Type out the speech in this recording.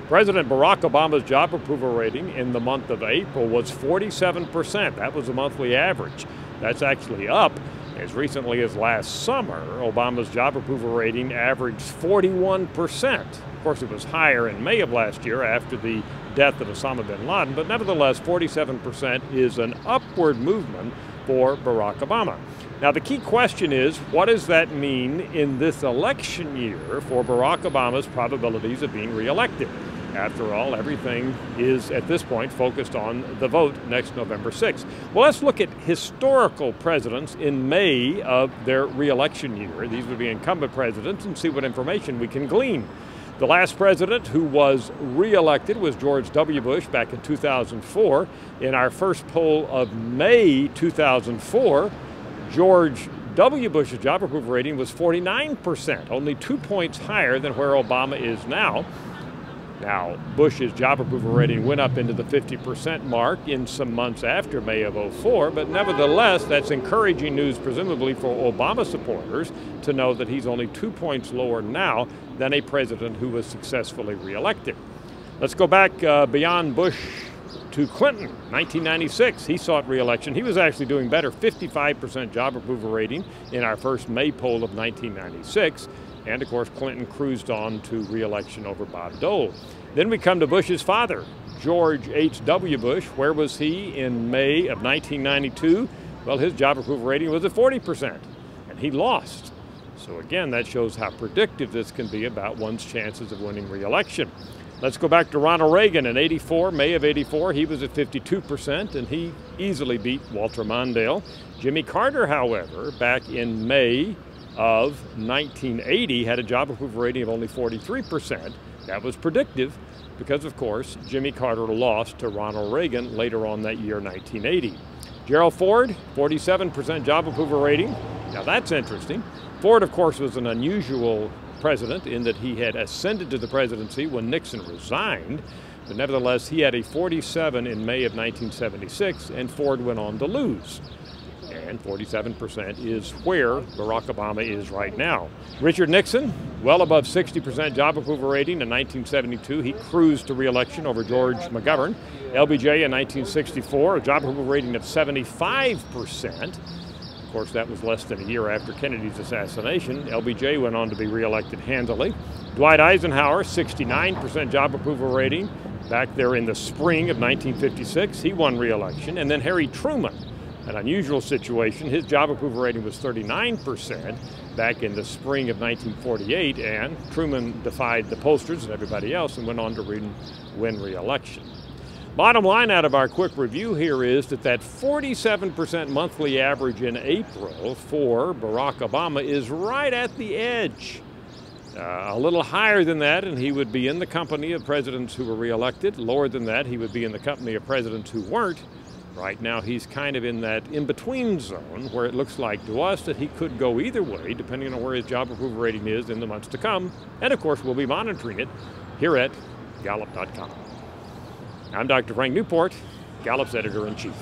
President Barack Obama's job approval rating in the month of April was 47%. That was the monthly average. That's actually up. As recently as last summer, Obama's job approval rating averaged 41%. Of course, it was higher in May of last year after the death of Osama bin Laden, but nevertheless, 47% is an upward movement for Barack Obama. Now, the key question is, what does that mean in this election year for Barack Obama's probabilities of being reelected? After all, everything is, at this point, focused on the vote next November 6th. Well, let's look at historical presidents in May of their reelection year. These would be incumbent presidents, and see what information we can glean. The last president who was reelected was George W. Bush back in 2004. In our first poll of May 2004, George W. Bush's job approval rating was 49%, only 2 points higher than where Obama is now. Now, Bush's job approval rating went up into the 50% mark in some months after May of 2004, but nevertheless, that's encouraging news, presumably for Obama supporters, to know that he's only 2 points lower now than a president who was successfully reelected. Let's go back beyond Bush to Clinton, 1996. He sought reelection. He was actually doing better, 55% job approval rating in our first May poll of 1996. And, of course, Clinton cruised on to reelection over Bob Dole. Then we come to Bush's father, George H.W. Bush. Where was he in May of 1992? Well, his job approval rating was at 40%, and he lost. So, again, that shows how predictive this can be about one's chances of winning reelection. Let's go back to Ronald Reagan in '84, May of '84. He was at 52%, and he easily beat Walter Mondale. Jimmy Carter, however, back in May of 1980 had a job approval rating of only 43%. That was predictive because, of course, Jimmy Carter lost to Ronald Reagan later on that year, 1980. Gerald Ford, 47% job approval rating. Now that's interesting. Ford, of course, was an unusual president in that he had ascended to the presidency when Nixon resigned, but nevertheless, he had a 47 in May of 1976, and Ford went on to lose. And 47% is where Barack Obama is right now. Richard Nixon, well above 60% job approval rating in 1972. He cruised to re-election over George McGovern. LBJ in 1964, a job approval rating of 75%. Of course, that was less than a year after Kennedy's assassination. LBJ went on to be re-elected handily. Dwight Eisenhower, 69% job approval rating. Back there in the spring of 1956, he won re-election. And then Harry Truman, an unusual situation. His job approval rating was 39% back in the spring of 1948, and Truman defied the pollsters and everybody else and went on to win re-election. Bottom line out of our quick review here is that 47% monthly average in April for Barack Obama is right at the edge. A little higher than that, and he would be in the company of presidents who were reelected. Lower than that, he would be in the company of presidents who weren't. Right now, he's kind of in that in-between zone where it looks like to us that he could go either way, depending on where his job approval rating is in the months to come. And, of course, we'll be monitoring it here at Gallup.com. I'm Dr. Frank Newport, Gallup's Editor-in-Chief.